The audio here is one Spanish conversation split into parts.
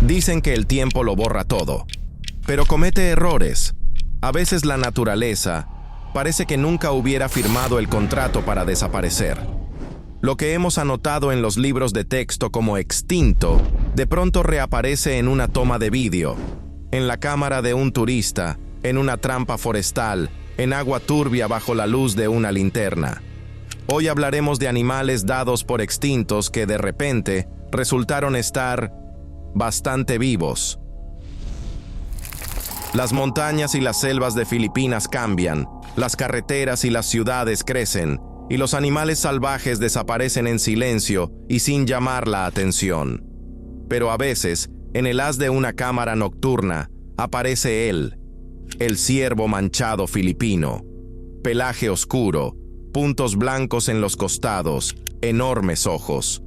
Dicen que el tiempo lo borra todo, pero comete errores. A veces la naturaleza parece que nunca hubiera firmado el contrato para desaparecer. Lo que hemos anotado en los libros de texto como extinto, de pronto reaparece en una toma de vídeo, en la cámara de un turista, en una trampa forestal, en agua turbia bajo la luz de una linterna. Hoy hablaremos de animales dados por extintos que de repente resultaron estar bastante vivos. Las montañas y las selvas de Filipinas cambian, las carreteras y las ciudades crecen, y los animales salvajes desaparecen en silencio y sin llamar la atención. Pero a veces, en el haz de una cámara nocturna, aparece él, el ciervo manchado filipino. Pelaje oscuro, puntos blancos en los costados, enormes ojos.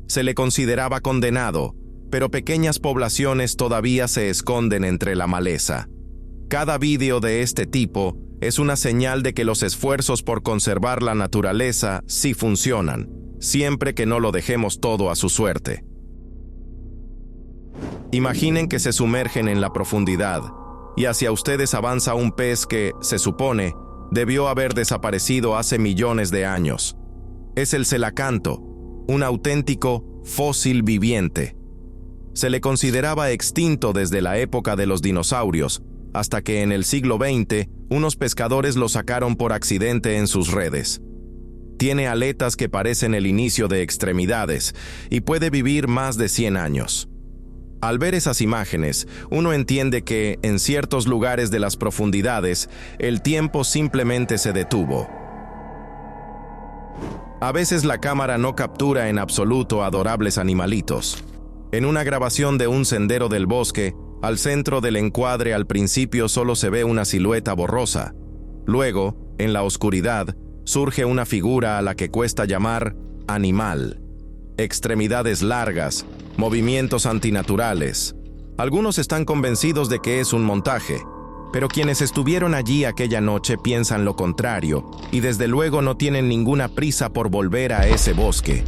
Se le consideraba condenado, pero pequeñas poblaciones todavía se esconden entre la maleza. Cada vídeo de este tipo es una señal de que los esfuerzos por conservar la naturaleza sí funcionan, siempre que no lo dejemos todo a su suerte. Imaginen que se sumergen en la profundidad, y hacia ustedes avanza un pez que, se supone, debió haber desaparecido hace millones de años. Es el celacanto, un auténtico fósil viviente. Se le consideraba extinto desde la época de los dinosaurios, hasta que en el siglo XX unos pescadores lo sacaron por accidente en sus redes. Tiene aletas que parecen el inicio de extremidades y puede vivir más de 100 años. Al ver esas imágenes, uno entiende que, en ciertos lugares de las profundidades, el tiempo simplemente se detuvo. A veces la cámara no captura en absoluto adorables animalitos. En una grabación de un sendero del bosque, al centro del encuadre al principio solo se ve una silueta borrosa. Luego, en la oscuridad, surge una figura a la que cuesta llamar animal. Extremidades largas, movimientos antinaturales. Algunos están convencidos de que es un montaje, pero quienes estuvieron allí aquella noche piensan lo contrario y desde luego no tienen ninguna prisa por volver a ese bosque.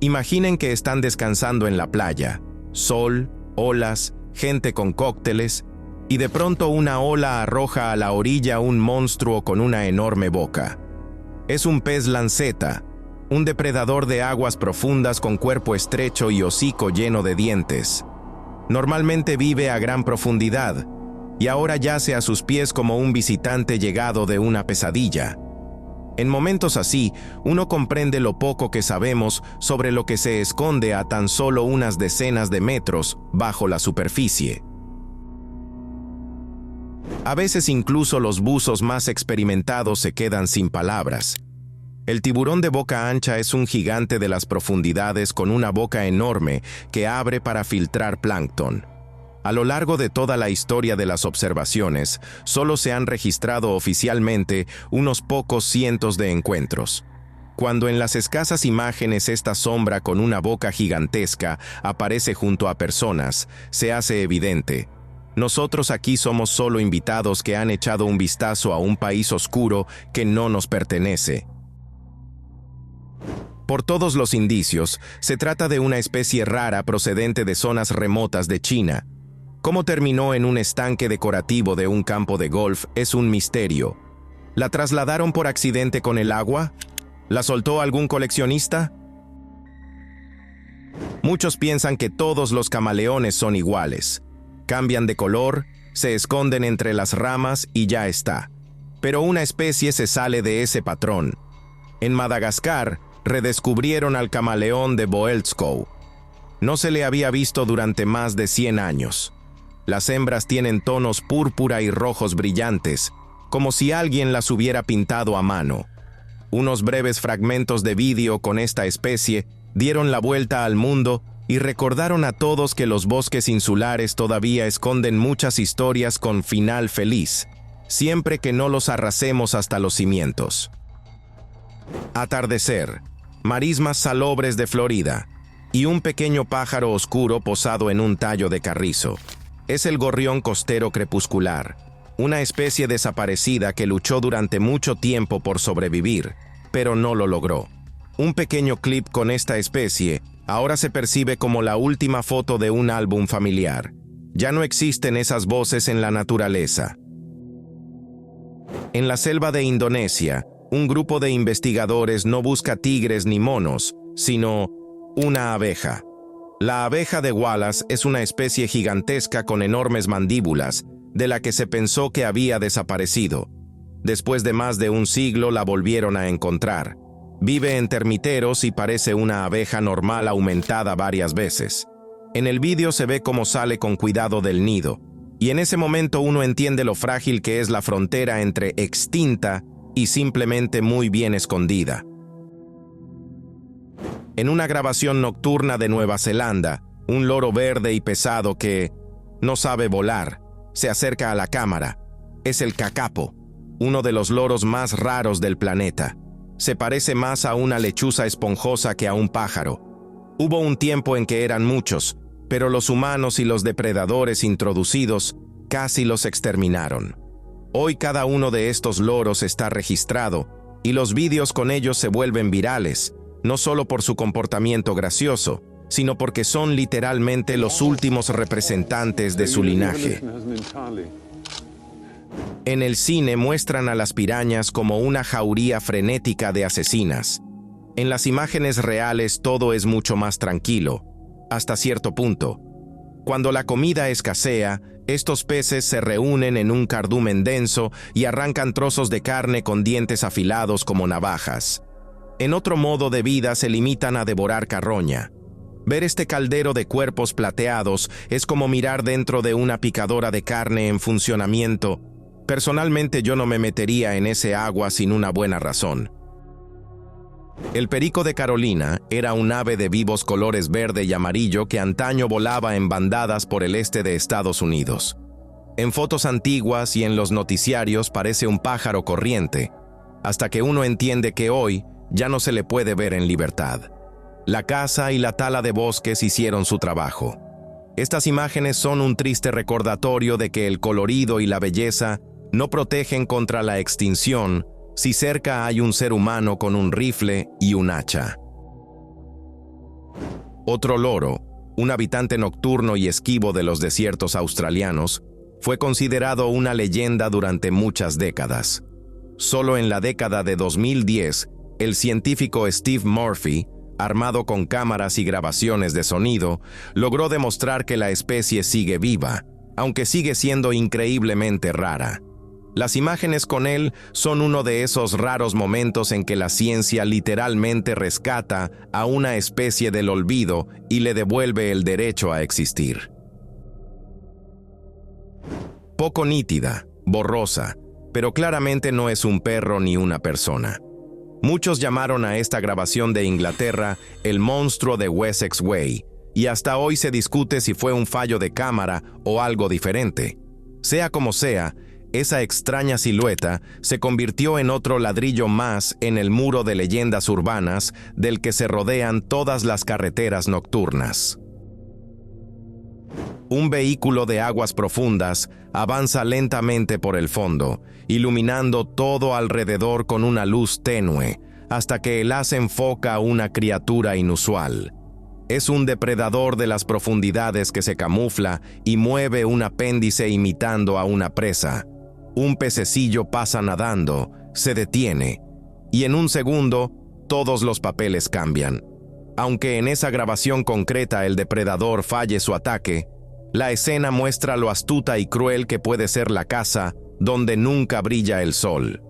Imaginen que están descansando en la playa. Sol, olas, gente con cócteles, y de pronto una ola arroja a la orilla un monstruo con una enorme boca. Es un pez lanceta, un depredador de aguas profundas con cuerpo estrecho y hocico lleno de dientes. Normalmente vive a gran profundidad, y ahora yace a sus pies como un visitante llegado de una pesadilla. En momentos así, uno comprende lo poco que sabemos sobre lo que se esconde a tan solo unas decenas de metros bajo la superficie. A veces incluso los buzos más experimentados se quedan sin palabras. El tiburón de boca ancha es un gigante de las profundidades con una boca enorme que abre para filtrar plancton. A lo largo de toda la historia de las observaciones, solo se han registrado oficialmente unos pocos cientos de encuentros. Cuando en las escasas imágenes esta sombra con una boca gigantesca aparece junto a personas, se hace evidente: nosotros aquí somos solo invitados que han echado un vistazo a un país oscuro que no nos pertenece. Por todos los indicios, se trata de una especie rara procedente de zonas remotas de China. Cómo terminó en un estanque decorativo de un campo de golf es un misterio. ¿La trasladaron por accidente con el agua? ¿La soltó algún coleccionista? Muchos piensan que todos los camaleones son iguales. Cambian de color, se esconden entre las ramas y ya está. Pero una especie se sale de ese patrón. En Madagascar, redescubrieron al camaleón de Boelskow. No se le había visto durante más de 100 años. Las hembras tienen tonos púrpura y rojos brillantes, como si alguien las hubiera pintado a mano. Unos breves fragmentos de vídeo con esta especie dieron la vuelta al mundo y recordaron a todos que los bosques insulares todavía esconden muchas historias con final feliz, siempre que no los arrasemos hasta los cimientos. Atardecer, marismas salobres de Florida, y un pequeño pájaro oscuro posado en un tallo de carrizo. Es el gorrión costero crepuscular, una especie desaparecida que luchó durante mucho tiempo por sobrevivir, pero no lo logró. Un pequeño clip con esta especie Ahora se percibe como la última foto de un álbum familiar. Ya no existen esas voces en la naturaleza. En la selva de Indonesia, un grupo de investigadores no busca tigres ni monos, sino una abeja. La abeja de Wallace es una especie gigantesca con enormes mandíbulas, de la que se pensó que había desaparecido. Después de más de un siglo la volvieron a encontrar. Vive en termiteros y parece una abeja normal aumentada varias veces. En el vídeo se ve cómo sale con cuidado del nido, y en ese momento uno entiende lo frágil que es la frontera entre extinta y simplemente muy bien escondida. En una grabación nocturna de Nueva Zelanda, un loro verde y pesado que no sabe volar se acerca a la cámara. Es el kakapo, uno de los loros más raros del planeta. Se parece más a una lechuza esponjosa que a un pájaro. Hubo un tiempo en que eran muchos, pero los humanos y los depredadores introducidos casi los exterminaron. Hoy cada uno de estos loros está registrado y los vídeos con ellos se vuelven virales, no solo por su comportamiento gracioso, sino porque son literalmente los últimos representantes de su linaje. En el cine muestran a las pirañas como una jauría frenética de asesinas. En las imágenes reales todo es mucho más tranquilo, hasta cierto punto. Cuando la comida escasea, estos peces se reúnen en un cardumen denso y arrancan trozos de carne con dientes afilados como navajas. En otro modo de vida se limitan a devorar carroña. Ver este caldero de cuerpos plateados es como mirar dentro de una picadora de carne en funcionamiento. Personalmente yo no me metería en ese agua sin una buena razón. El perico de Carolina era un ave de vivos colores verde y amarillo que antaño volaba en bandadas por el este de Estados Unidos. En fotos antiguas y en los noticiarios parece un pájaro corriente, hasta que uno entiende que hoy ya no se le puede ver en libertad. La caza y la tala de bosques hicieron su trabajo. Estas imágenes son un triste recordatorio de que el colorido y la belleza no protegen contra la extinción si cerca hay un ser humano con un rifle y un hacha. Otro loro, un habitante nocturno y esquivo de los desiertos australianos, fue considerado una leyenda durante muchas décadas. Solo en la década de 2010, el científico Steve Murphy, armado con cámaras y grabaciones de sonido, logró demostrar que la especie sigue viva, aunque sigue siendo increíblemente rara. Las imágenes con él son uno de esos raros momentos en que la ciencia literalmente rescata a una especie del olvido y le devuelve el derecho a existir. Poco nítida, borrosa, pero claramente no es un perro ni una persona. Muchos llamaron a esta grabación de Inglaterra el monstruo de Wessex Way, y hasta hoy se discute si fue un fallo de cámara o algo diferente. Sea como sea, esa extraña silueta se convirtió en otro ladrillo más en el muro de leyendas urbanas del que se rodean todas las carreteras nocturnas. Un vehículo de aguas profundas avanza lentamente por el fondo, iluminando todo alrededor con una luz tenue, hasta que el haz enfoca a una criatura inusual. Es un depredador de las profundidades que se camufla y mueve un apéndice imitando a una presa. Un pececillo pasa nadando, se detiene, y en un segundo, todos los papeles cambian. Aunque en esa grabación concreta el depredador falle su ataque, la escena muestra lo astuta y cruel que puede ser la caza donde nunca brilla el sol.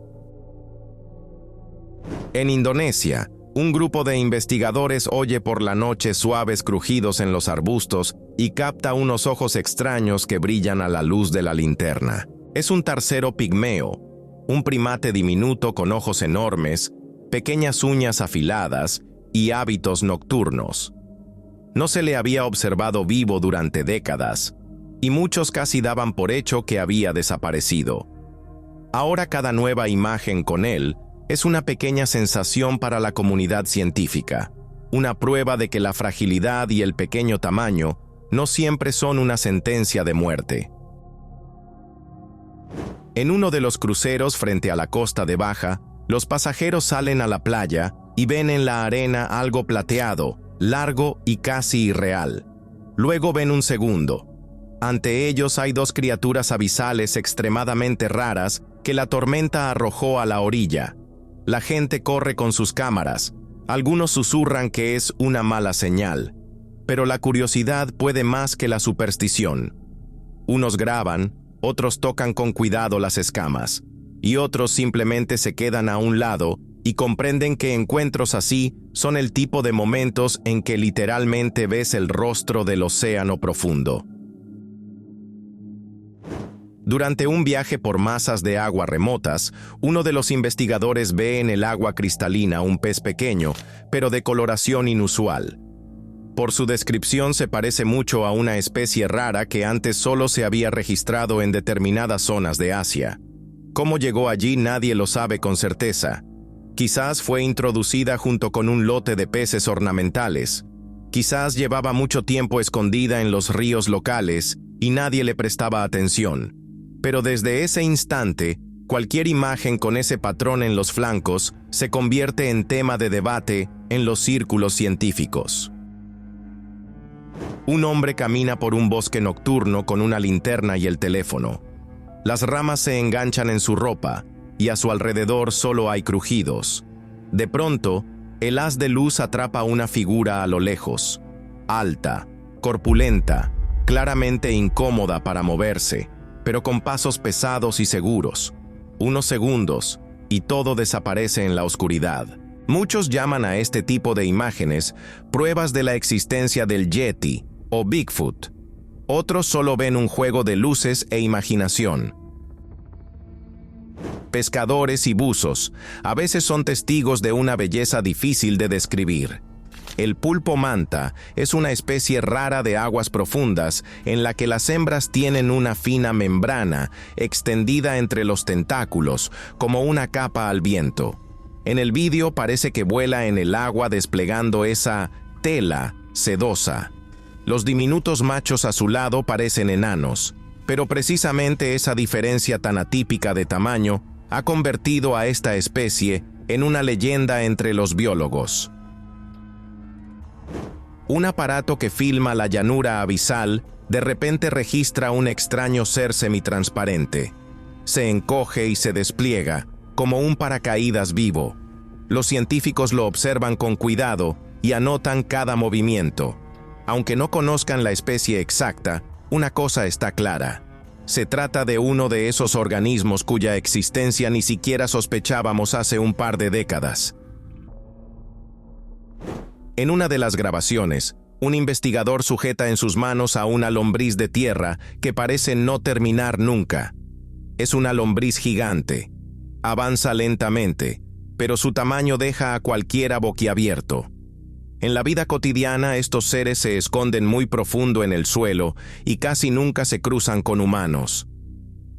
En Indonesia, un grupo de investigadores oye por la noche suaves crujidos en los arbustos y capta unos ojos extraños que brillan a la luz de la linterna. Es un tarcero pigmeo, un primate diminuto con ojos enormes, pequeñas uñas afiladas y hábitos nocturnos. No se le había observado vivo durante décadas, y muchos casi daban por hecho que había desaparecido. Ahora cada nueva imagen con él es una pequeña sensación para la comunidad científica, una prueba de que la fragilidad y el pequeño tamaño no siempre son una sentencia de muerte. En uno de los cruceros frente a la costa de Baja, los pasajeros salen a la playa y ven en la arena algo plateado, largo y casi irreal. Luego ven un segundo. Ante ellos hay dos criaturas abisales extremadamente raras que la tormenta arrojó a la orilla. La gente corre con sus cámaras. Algunos susurran que es una mala señal. Pero la curiosidad puede más que la superstición. Unos graban, otros tocan con cuidado las escamas, y otros simplemente se quedan a un lado y comprenden que encuentros así son el tipo de momentos en que literalmente ves el rostro del océano profundo. Durante un viaje por masas de agua remotas, uno de los investigadores ve en el agua cristalina un pez pequeño, pero de coloración inusual. Por su descripción se parece mucho a una especie rara que antes solo se había registrado en determinadas zonas de Asia. Cómo llegó allí nadie lo sabe con certeza. Quizás fue introducida junto con un lote de peces ornamentales. Quizás llevaba mucho tiempo escondida en los ríos locales y nadie le prestaba atención. Pero desde ese instante, cualquier imagen con ese patrón en los flancos se convierte en tema de debate en los círculos científicos. Un hombre camina por un bosque nocturno con una linterna y el teléfono. Las ramas se enganchan en su ropa y a su alrededor solo hay crujidos. De pronto, el haz de luz atrapa una figura a lo lejos, alta, corpulenta, claramente incómoda para moverse, pero con pasos pesados y seguros. Unos segundos, y todo desaparece en la oscuridad. Muchos llaman a este tipo de imágenes pruebas de la existencia del Yeti o Bigfoot. Otros solo ven un juego de luces e imaginación. Pescadores y buzos a veces son testigos de una belleza difícil de describir. El pulpo manta es una especie rara de aguas profundas en la que las hembras tienen una fina membrana extendida entre los tentáculos, como una capa al viento. En el vídeo parece que vuela en el agua desplegando esa tela sedosa. Los diminutos machos a su lado parecen enanos, pero precisamente esa diferencia tan atípica de tamaño ha convertido a esta especie en una leyenda entre los biólogos. Un aparato que filma la llanura abisal de repente registra un extraño ser semitransparente. Se encoge y se despliega, como un paracaídas vivo. Los científicos lo observan con cuidado y anotan cada movimiento. Aunque no conozcan la especie exacta, una cosa está clara. Se trata de uno de esos organismos cuya existencia ni siquiera sospechábamos hace un par de décadas. En una de las grabaciones, un investigador sujeta en sus manos a una lombriz de tierra que parece no terminar nunca. Es una lombriz gigante. Avanza lentamente, pero su tamaño deja a cualquiera boquiabierto. En la vida cotidiana, estos seres se esconden muy profundo en el suelo y casi nunca se cruzan con humanos.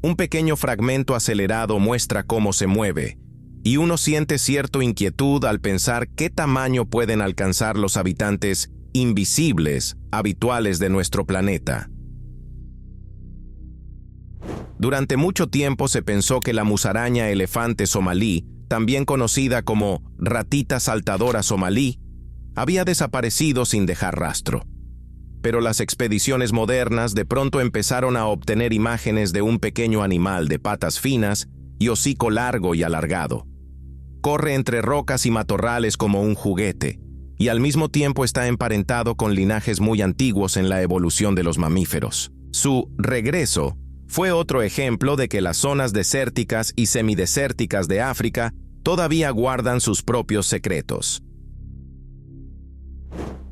Un pequeño fragmento acelerado muestra cómo se mueve, y uno siente cierta inquietud al pensar qué tamaño pueden alcanzar los habitantes invisibles habituales de nuestro planeta. Durante mucho tiempo se pensó que la musaraña elefante somalí, también conocida como ratita saltadora somalí, había desaparecido sin dejar rastro. Pero las expediciones modernas de pronto empezaron a obtener imágenes de un pequeño animal de patas finas y hocico largo y alargado. Corre entre rocas y matorrales como un juguete, y al mismo tiempo está emparentado con linajes muy antiguos en la evolución de los mamíferos. Su regreso fue otro ejemplo de que las zonas desérticas y semidesérticas de África todavía guardan sus propios secretos.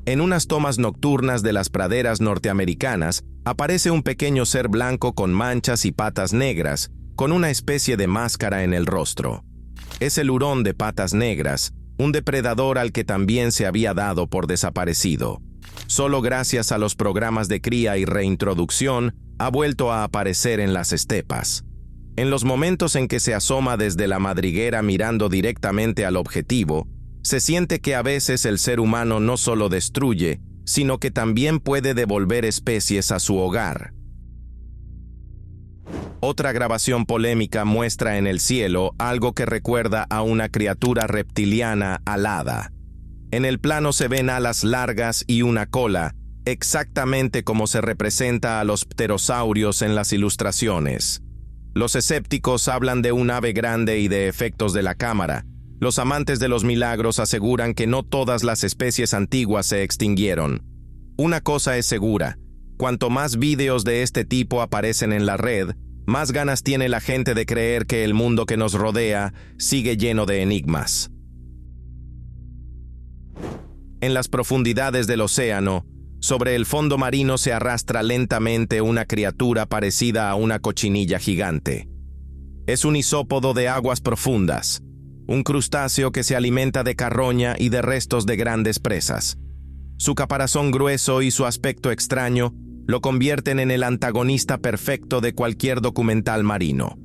En unas tomas nocturnas de las praderas norteamericanas, aparece un pequeño ser blanco con manchas y patas negras, con una especie de máscara en el rostro. Es el hurón de patas negras, un depredador al que también se había dado por desaparecido. Solo gracias a los programas de cría y reintroducción, ha vuelto a aparecer en las estepas. En los momentos en que se asoma desde la madriguera mirando directamente al objetivo, se siente que a veces el ser humano no solo destruye, sino que también puede devolver especies a su hogar. Otra grabación polémica muestra en el cielo algo que recuerda a una criatura reptiliana alada. En el plano se ven alas largas y una cola, exactamente como se representa a los pterosaurios en las ilustraciones. Los escépticos hablan de un ave grande y de efectos de la cámara. Los amantes de los milagros aseguran que no todas las especies antiguas se extinguieron. Una cosa es segura: cuanto más vídeos de este tipo aparecen en la red, más ganas tiene la gente de creer que el mundo que nos rodea sigue lleno de enigmas. En las profundidades del océano, sobre el fondo marino se arrastra lentamente una criatura parecida a una cochinilla gigante. Es un isópodo de aguas profundas, un crustáceo que se alimenta de carroña y de restos de grandes presas. Su caparazón grueso y su aspecto extraño lo convierten en el antagonista perfecto de cualquier documental marino.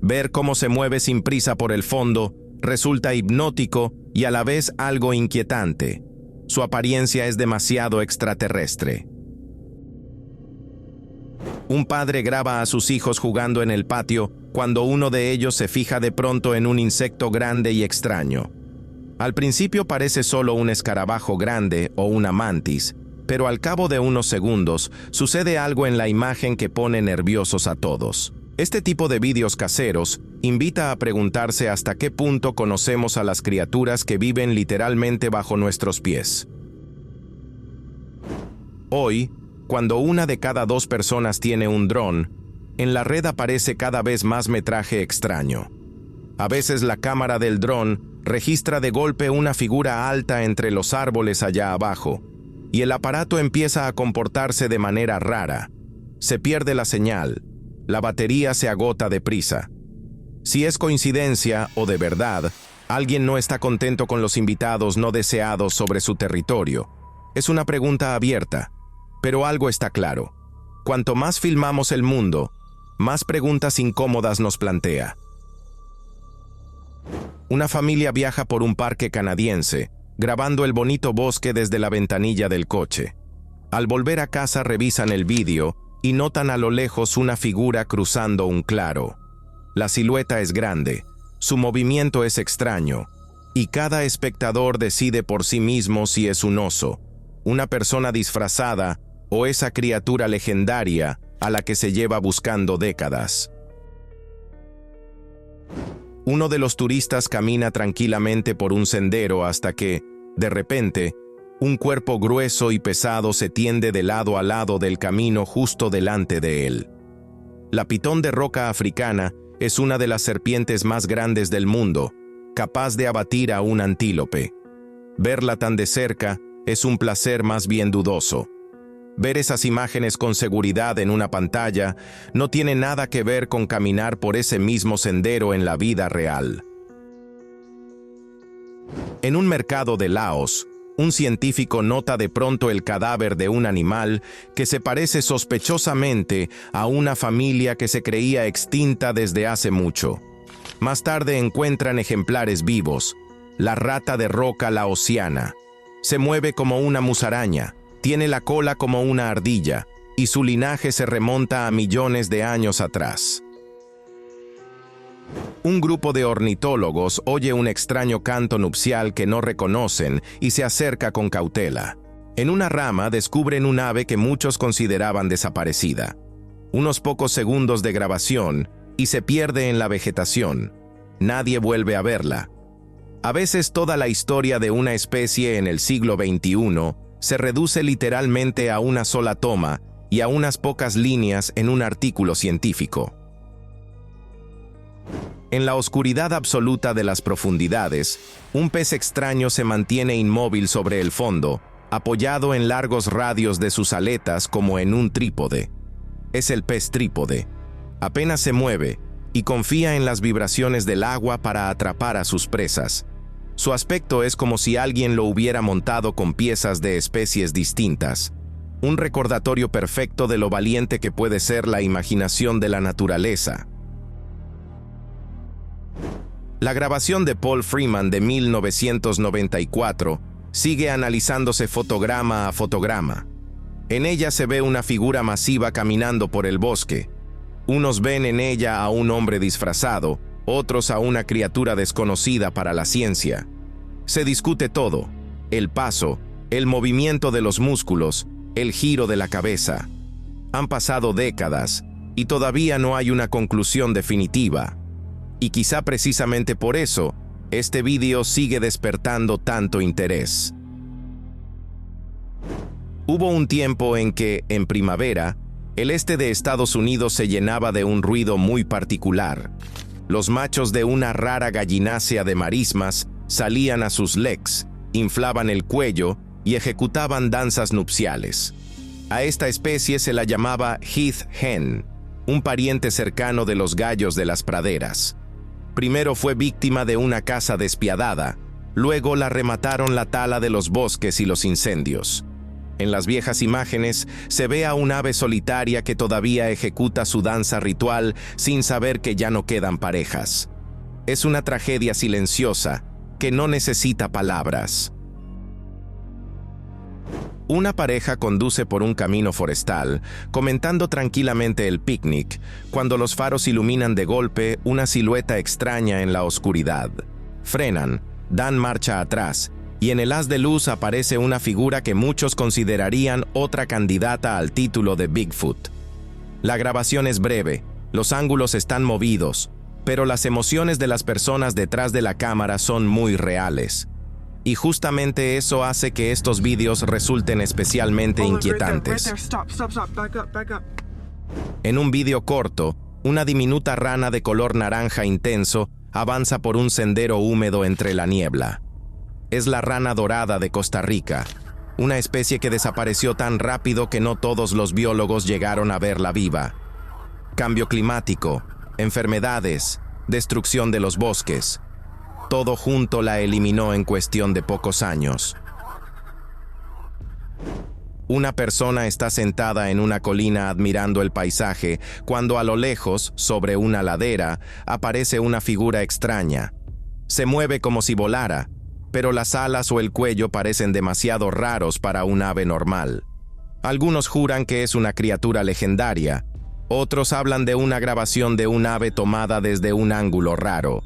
Ver cómo se mueve sin prisa por el fondo resulta hipnótico y a la vez algo inquietante. Su apariencia es demasiado extraterrestre. Un padre graba a sus hijos jugando en el patio cuando uno de ellos se fija de pronto en un insecto grande y extraño. Al principio parece solo un escarabajo grande o una mantis, pero al cabo de unos segundos sucede algo en la imagen que pone nerviosos a todos. Este tipo de vídeos caseros invita a preguntarse hasta qué punto conocemos a las criaturas que viven literalmente bajo nuestros pies. Hoy, cuando una de cada 2 personas tiene un dron, en la red aparece cada vez más metraje extraño. A veces la cámara del dron registra de golpe una figura alta entre los árboles allá abajo, y el aparato empieza a comportarse de manera rara. Se pierde la señal. La batería se agota deprisa. Si es coincidencia o de verdad, alguien no está contento con los invitados no deseados sobre su territorio. Es una pregunta abierta, pero algo está claro. Cuanto más filmamos el mundo, más preguntas incómodas nos plantea. Una familia viaja por un parque canadiense, grabando el bonito bosque desde la ventanilla del coche. Al volver a casa revisan el vídeo y notan a lo lejos una figura cruzando un claro. La silueta es grande, su movimiento es extraño, y cada espectador decide por sí mismo si es un oso, una persona disfrazada o esa criatura legendaria a la que se lleva buscando décadas. Uno de los turistas camina tranquilamente por un sendero hasta que, de repente, un cuerpo grueso y pesado se tiende de lado a lado del camino justo delante de él. La pitón de roca africana es una de las serpientes más grandes del mundo, capaz de abatir a un antílope. Verla tan de cerca es un placer más bien dudoso. Ver esas imágenes con seguridad en una pantalla no tiene nada que ver con caminar por ese mismo sendero en la vida real. En un mercado de Laos, un científico nota de pronto el cadáver de un animal que se parece sospechosamente a una familia que se creía extinta desde hace mucho. Más tarde encuentran ejemplares vivos, la rata de roca laosiana. Se mueve como una musaraña, tiene la cola como una ardilla, y su linaje se remonta a millones de años atrás. Un grupo de ornitólogos oye un extraño canto nupcial que no reconocen y se acerca con cautela. En una rama descubren un ave que muchos consideraban desaparecida. Unos pocos segundos de grabación y se pierde en la vegetación. Nadie vuelve a verla. A veces toda la historia de una especie en el siglo XXI se reduce literalmente a una sola toma y a unas pocas líneas en un artículo científico. En la oscuridad absoluta de las profundidades, un pez extraño se mantiene inmóvil sobre el fondo, apoyado en largos radios de sus aletas como en un trípode. Es el pez trípode. Apenas se mueve y confía en las vibraciones del agua para atrapar a sus presas. Su aspecto es como si alguien lo hubiera montado con piezas de especies distintas. Un recordatorio perfecto de lo valiente que puede ser la imaginación de la naturaleza. La grabación de Paul Freeman de 1994 sigue analizándose fotograma a fotograma. En ella se ve una figura masiva caminando por el bosque. Unos ven en ella a un hombre disfrazado, otros a una criatura desconocida para la ciencia. Se discute todo. el paso, el movimiento de los músculos, el giro de la cabeza. Han pasado décadas y todavía no hay una conclusión definitiva. Y quizá precisamente por eso, este vídeo sigue despertando tanto interés. Hubo un tiempo en que, en primavera, el este de Estados Unidos se llenaba de un ruido muy particular. Los machos de una rara gallinácea de marismas salían a sus leks, inflaban el cuello y ejecutaban danzas nupciales. A esta especie se la llamaba heath hen, un pariente cercano de los gallos de las praderas. Primero fue víctima de una caza despiadada, luego la remataron la tala de los bosques y los incendios. En las viejas imágenes se ve a un ave solitaria que todavía ejecuta su danza ritual sin saber que ya no quedan parejas. Es una tragedia silenciosa que no necesita palabras. Una pareja conduce por un camino forestal, comentando tranquilamente el picnic, cuando los faros iluminan de golpe una silueta extraña en la oscuridad. Frenan, dan marcha atrás, y en el haz de luz aparece una figura que muchos considerarían otra candidata al título de Bigfoot. La grabación es breve, los ángulos están movidos, pero las emociones de las personas detrás de la cámara son muy reales. Y justamente eso hace que estos vídeos resulten especialmente inquietantes. En un vídeo corto, una diminuta rana de color naranja intenso avanza por un sendero húmedo entre la niebla. Es la rana dorada de Costa Rica, una especie que desapareció tan rápido que no todos los biólogos llegaron a verla viva. Cambio climático, enfermedades, destrucción de los bosques. Todo junto la eliminó en cuestión de pocos años. Una persona está sentada en una colina admirando el paisaje cuando a lo lejos, sobre una ladera, aparece una figura extraña. Se mueve como si volara, pero las alas o el cuello parecen demasiado raros para un ave normal. Algunos juran que es una criatura legendaria, otros hablan de una grabación de un ave tomada desde un ángulo raro.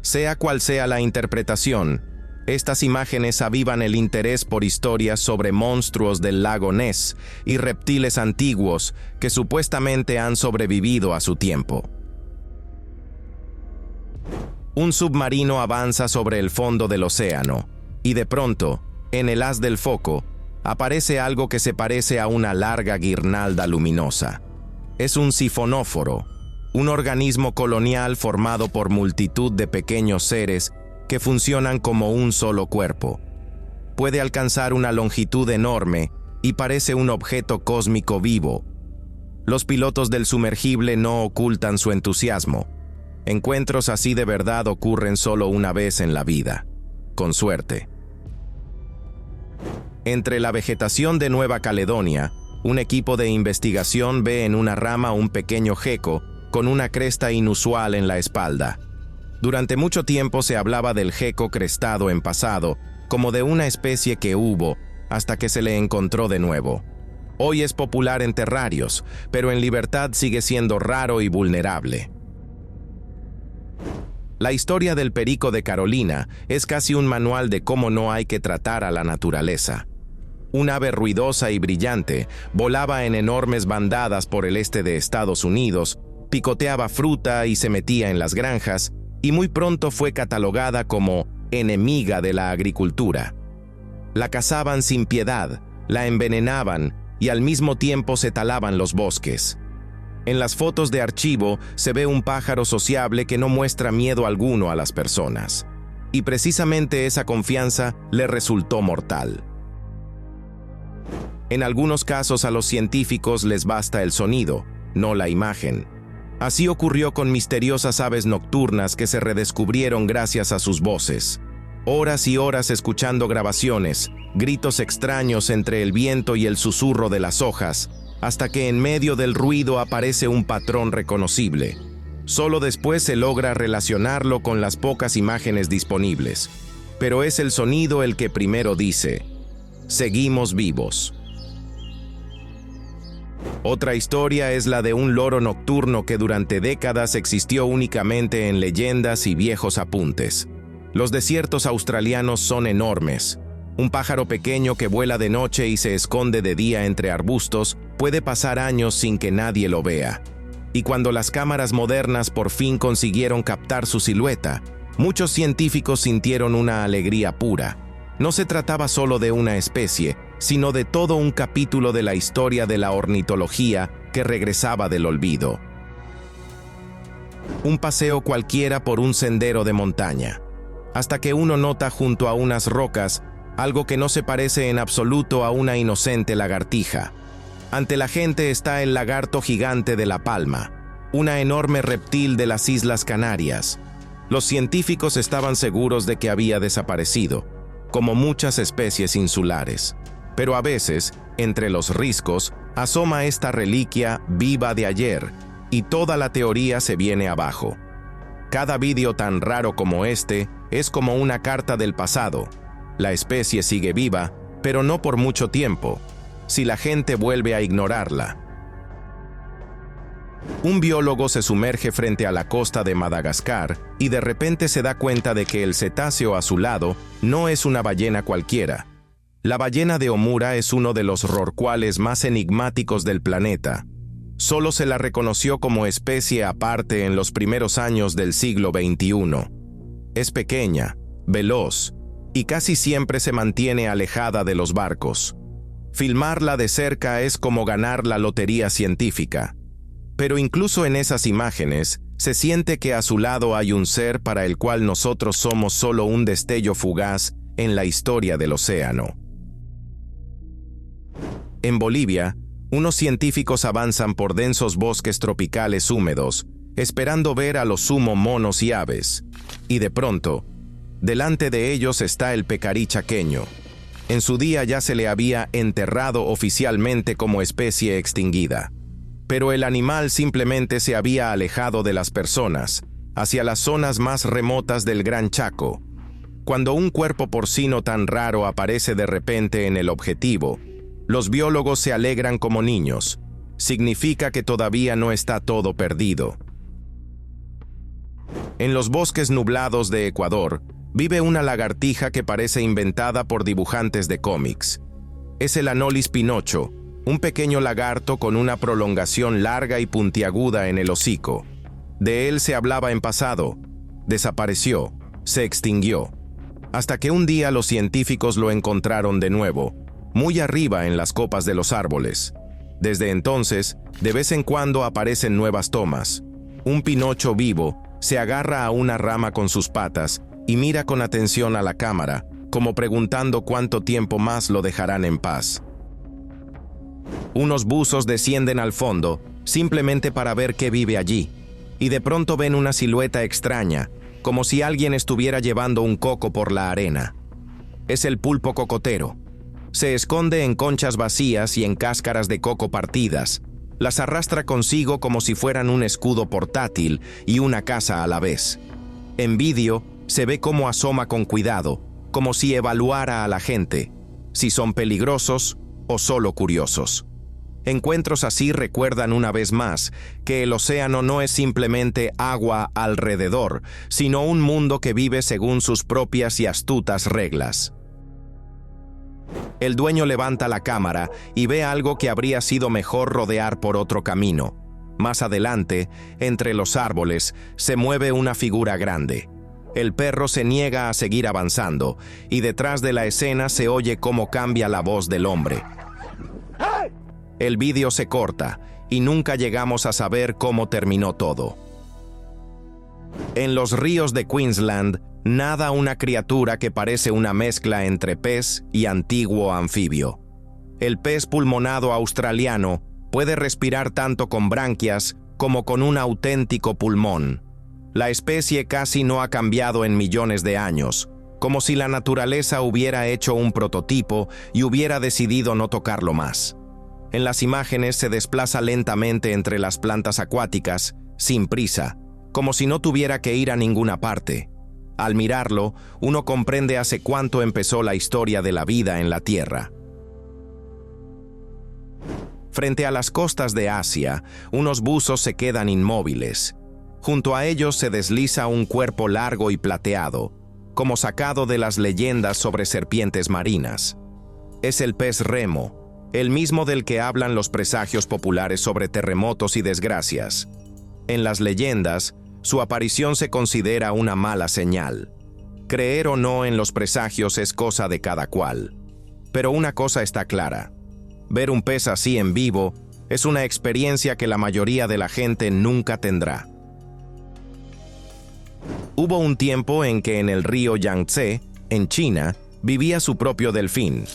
Sea cual sea la interpretación, estas imágenes avivan el interés por historias sobre monstruos del lago Ness y reptiles antiguos que supuestamente han sobrevivido a su tiempo. Un submarino avanza sobre el fondo del océano, y de pronto, en el haz del foco, aparece algo que se parece a una larga guirnalda luminosa. Es un sifonóforo, un organismo colonial formado por multitud de pequeños seres que funcionan como un solo cuerpo. Puede alcanzar una longitud enorme y parece un objeto cósmico vivo. Los pilotos del sumergible no ocultan su entusiasmo. Encuentros así de verdad ocurren solo una vez en la vida, con suerte. Entre la vegetación de Nueva Caledonia, un equipo de investigación ve en una rama un pequeño geco con una cresta inusual en la espalda. Durante mucho tiempo se hablaba del geco crestado en pasado, como de una especie que hubo, hasta que se le encontró de nuevo. Hoy es popular en terrarios, pero en libertad sigue siendo raro y vulnerable. La historia del perico de Carolina es casi un manual de cómo no hay que tratar a la naturaleza. Un ave ruidosa y brillante volaba en enormes bandadas por el este de Estados Unidos, picoteaba fruta y se metía en las granjas, y muy pronto fue catalogada como enemiga de la agricultura. La cazaban sin piedad, la envenenaban y al mismo tiempo se talaban los bosques. En las fotos de archivo se ve un pájaro sociable que no muestra miedo alguno a las personas. Y precisamente esa confianza le resultó mortal. En algunos casos a los científicos les basta el sonido, no la imagen. Así ocurrió con misteriosas aves nocturnas que se redescubrieron gracias a sus voces. Horas y horas escuchando grabaciones, gritos extraños entre el viento y el susurro de las hojas, hasta que en medio del ruido aparece un patrón reconocible. Solo después se logra relacionarlo con las pocas imágenes disponibles. Pero es el sonido el que primero dice: seguimos vivos. Otra historia es la de un loro nocturno que durante décadas existió únicamente en leyendas y viejos apuntes. Los desiertos australianos son enormes. Un pájaro pequeño que vuela de noche y se esconde de día entre arbustos puede pasar años sin que nadie lo vea. Y cuando las cámaras modernas por fin consiguieron captar su silueta, muchos científicos sintieron una alegría pura. No se trataba solo de una especie, sino de todo un capítulo de la historia de la ornitología que regresaba del olvido. Un paseo cualquiera por un sendero de montaña, hasta que uno nota junto a unas rocas algo que no se parece en absoluto a una inocente lagartija. Ante la gente está el lagarto gigante de La Palma, una enorme reptil de las Islas Canarias. Los científicos estaban seguros de que había desaparecido, como muchas especies insulares. Pero a veces, entre los riscos, asoma esta reliquia viva de ayer, y toda la teoría se viene abajo. Cada vídeo tan raro como este es como una carta del pasado. La especie sigue viva, pero no por mucho tiempo, si la gente vuelve a ignorarla. Un biólogo se sumerge frente a la costa de Madagascar y de repente se da cuenta de que el cetáceo azulado no es una ballena cualquiera. La ballena de Omura es uno de los rorcuales más enigmáticos del planeta. Solo se la reconoció como especie aparte en los primeros años del siglo XXI. Es pequeña, veloz, y casi siempre se mantiene alejada de los barcos. Filmarla de cerca es como ganar la lotería científica. Pero incluso en esas imágenes, se siente que a su lado hay un ser para el cual nosotros somos solo un destello fugaz en la historia del océano. En Bolivia, unos científicos avanzan por densos bosques tropicales húmedos, esperando ver a los sumo monos y aves. Y de pronto, delante de ellos está el pecarí chaqueño. En su día ya se le había enterrado oficialmente como especie extinguida. Pero el animal simplemente se había alejado de las personas, hacia las zonas más remotas del Gran Chaco. Cuando un cuerpo porcino tan raro aparece de repente en el objetivo, los biólogos se alegran como niños. Significa que todavía no está todo perdido. En los bosques nublados de Ecuador, vive una lagartija que parece inventada por dibujantes de cómics. Es el Anolis pinocho, un pequeño lagarto con una prolongación larga y puntiaguda en el hocico. De él se hablaba en pasado. Desapareció, se extinguió. Hasta que un día los científicos lo encontraron de nuevo, muy arriba en las copas de los árboles. Desde entonces, de vez en cuando aparecen nuevas tomas. Un pinocho vivo se agarra a una rama con sus patas y mira con atención a la cámara, como preguntando cuánto tiempo más lo dejarán en paz. Unos buzos descienden al fondo, simplemente para ver qué vive allí, y de pronto ven una silueta extraña, como si alguien estuviera llevando un coco por la arena. Es el pulpo cocotero. Se esconde en conchas vacías y en cáscaras de coco partidas. Las arrastra consigo como si fueran un escudo portátil y una casa a la vez. En vídeo, se ve cómo asoma con cuidado, como si evaluara a la gente, si son peligrosos o solo curiosos. Encuentros así recuerdan una vez más que el océano no es simplemente agua alrededor, sino un mundo que vive según sus propias y astutas reglas. El dueño levanta la cámara y ve algo que habría sido mejor rodear por otro camino. Más adelante, entre los árboles, se mueve una figura grande. El perro se niega a seguir avanzando, y detrás de la escena se oye cómo cambia la voz del hombre. El vídeo se corta, y nunca llegamos a saber cómo terminó todo. En los ríos de Queensland, nada una criatura que parece una mezcla entre pez y antiguo anfibio. El pez pulmonado australiano puede respirar tanto con branquias como con un auténtico pulmón. La especie casi no ha cambiado en millones de años, como si la naturaleza hubiera hecho un prototipo y hubiera decidido no tocarlo más. En las imágenes se desplaza lentamente entre las plantas acuáticas, sin prisa, como si no tuviera que ir a ninguna parte. Al mirarlo, uno comprende hace cuánto empezó la historia de la vida en la Tierra. Frente a las costas de Asia, unos buzos se quedan inmóviles. Junto a ellos se desliza un cuerpo largo y plateado. como sacado de las leyendas sobre serpientes marinas. Es el pez remo, el mismo del que hablan los presagios populares sobre terremotos y desgracias. En las leyendas, su aparición se considera una mala señal. Creer o no en los presagios es cosa de cada cual. Pero una cosa está clara: ver un pez así en vivo es una experiencia que la mayoría de la gente nunca tendrá. Hubo un tiempo en que en el río Yangtze, en China, vivía su propio delfín,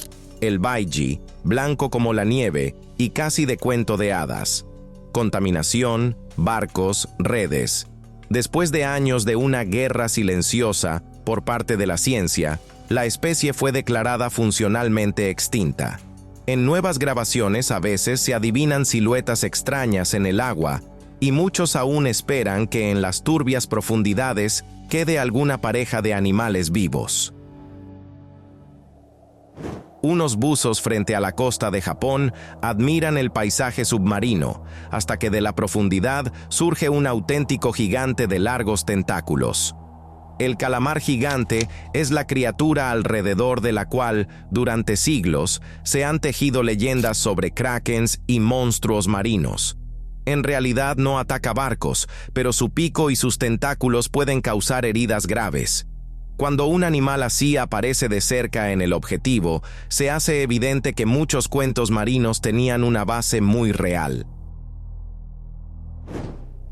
el baiji, blanco como la nieve y casi de cuento de hadas. Contaminación, barcos, redes. Después de años de una guerra silenciosa por parte de la ciencia, la especie fue declarada funcionalmente extinta. En nuevas grabaciones a veces se adivinan siluetas extrañas en el agua, y muchos aún esperan que en las turbias profundidades quede alguna pareja de animales vivos. Unos buzos frente a la costa de Japón admiran el paisaje submarino, hasta que de la profundidad surge un auténtico gigante de largos tentáculos. El calamar gigante es la criatura alrededor de la cual, durante siglos, se han tejido leyendas sobre krakens y monstruos marinos. En realidad no ataca barcos, pero su pico y sus tentáculos pueden causar heridas graves. Cuando un animal así aparece de cerca en el objetivo, se hace evidente que muchos cuentos marinos tenían una base muy real.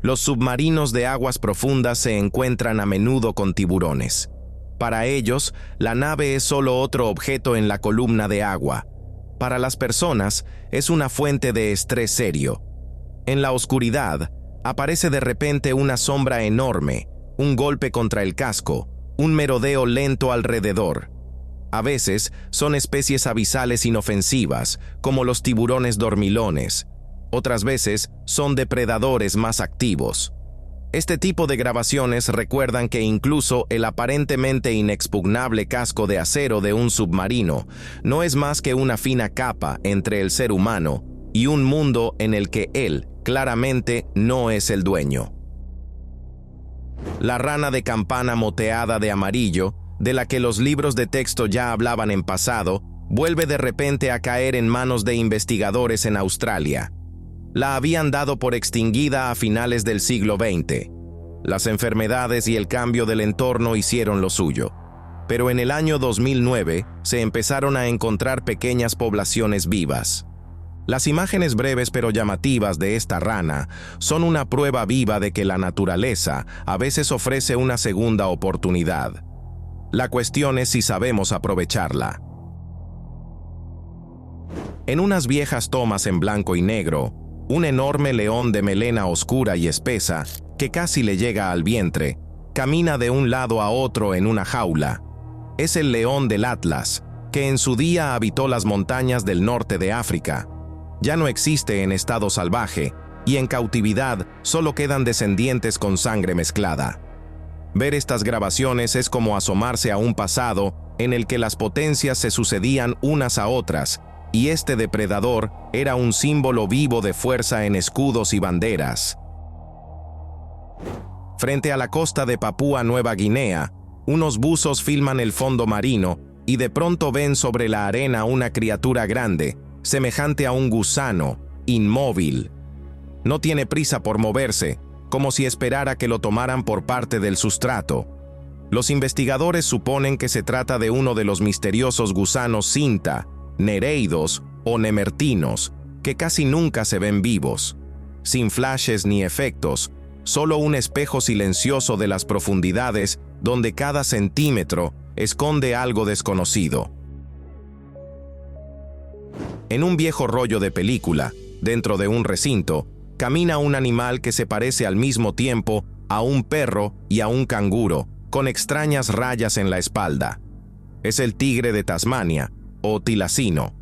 Los submarinos de aguas profundas se encuentran a menudo con tiburones. Para ellos, la nave es solo otro objeto en la columna de agua. Para las personas, es una fuente de estrés serio. En la oscuridad, aparece de repente una sombra enorme, un golpe contra el casco, un merodeo lento alrededor. A veces son especies abisales inofensivas, como los tiburones dormilones. Otras veces son depredadores más activos. Este tipo de grabaciones recuerdan que incluso el aparentemente inexpugnable casco de acero de un submarino no es más que una fina capa entre el ser humano y un mundo en el que él, claramente, no es el dueño. La rana de campana moteada de amarillo, de la que los libros de texto ya hablaban en pasado, vuelve de repente a caer en manos de investigadores en Australia. La habían dado por extinguida a finales del siglo XX. Las enfermedades y el cambio del entorno hicieron lo suyo. Pero en el año 2009 se empezaron a encontrar pequeñas poblaciones vivas. Las imágenes breves pero llamativas de esta rana son una prueba viva de que la naturaleza a veces ofrece una segunda oportunidad. La cuestión es si sabemos aprovecharla. En unas viejas tomas en blanco y negro, un enorme león de melena oscura y espesa, que casi le llega al vientre, camina de un lado a otro en una jaula. Es el león del Atlas, que en su día habitó las montañas del norte de África. Ya no existe en estado salvaje, y en cautividad solo quedan descendientes con sangre mezclada. Ver estas grabaciones es como asomarse a un pasado en el que las potencias se sucedían unas a otras, y este depredador era un símbolo vivo de fuerza en escudos y banderas. Frente a la costa de Papúa Nueva Guinea, unos buzos filman el fondo marino y de pronto ven sobre la arena una criatura grande, semejante a un gusano, inmóvil. No tiene prisa por moverse, como si esperara que lo tomaran por parte del sustrato. Los investigadores suponen que se trata de uno de los misteriosos gusanos cinta, nereidos o nemertinos, que casi nunca se ven vivos. Sin flashes ni efectos, solo un espejo silencioso de las profundidades donde cada centímetro esconde algo desconocido. En un viejo rollo de película, dentro de un recinto, camina un animal que se parece al mismo tiempo a un perro y a un canguro, con extrañas rayas en la espalda. Es el tigre de Tasmania, o tilacino.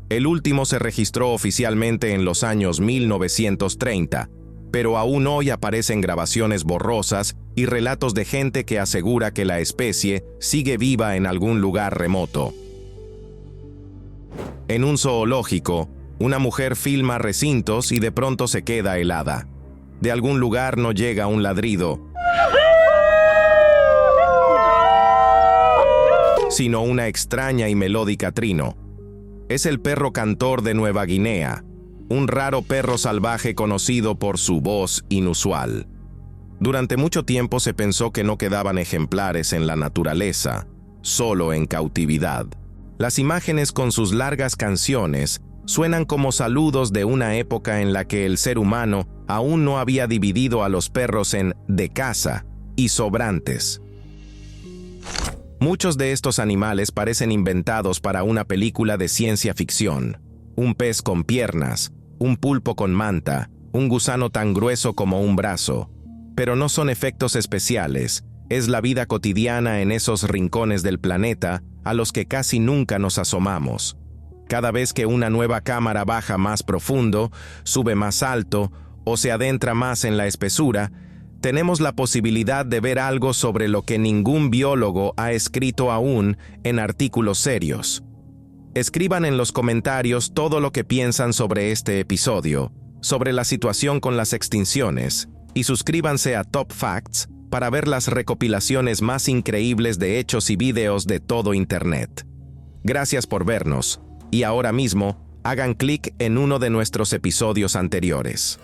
El último se registró oficialmente en los años 1930, pero aún hoy aparecen grabaciones borrosas y relatos de gente que asegura que la especie sigue viva en algún lugar remoto. En un zoológico, una mujer filma recintos y de pronto se queda helada. De algún lugar no llega un ladrido. sino una extraña y melódica trino. Es el perro cantor de Nueva Guinea, un raro perro salvaje conocido por su voz inusual. Durante mucho tiempo se pensó que no quedaban ejemplares en la naturaleza, solo en cautividad. Las imágenes con sus largas canciones suenan como saludos de una época en la que el ser humano aún no había dividido a los perros en de caza y sobrantes. Muchos de estos animales parecen inventados para una película de ciencia ficción. Un pez con piernas, un pulpo con manta, un gusano tan grueso como un brazo. Pero no son efectos especiales, es la vida cotidiana en esos rincones del planeta a los que casi nunca nos asomamos. Cada vez que una nueva cámara baja más profundo, sube más alto o se adentra más en la espesura, tenemos la posibilidad de ver algo sobre lo que ningún biólogo ha escrito aún en artículos serios. Escriban en los comentarios todo lo que piensan sobre este episodio, sobre la situación con las extinciones, y suscríbanse a Top Facts para ver las recopilaciones más increíbles de hechos y videos de todo Internet. Gracias por vernos, y ahora mismo, hagan clic en uno de nuestros episodios anteriores.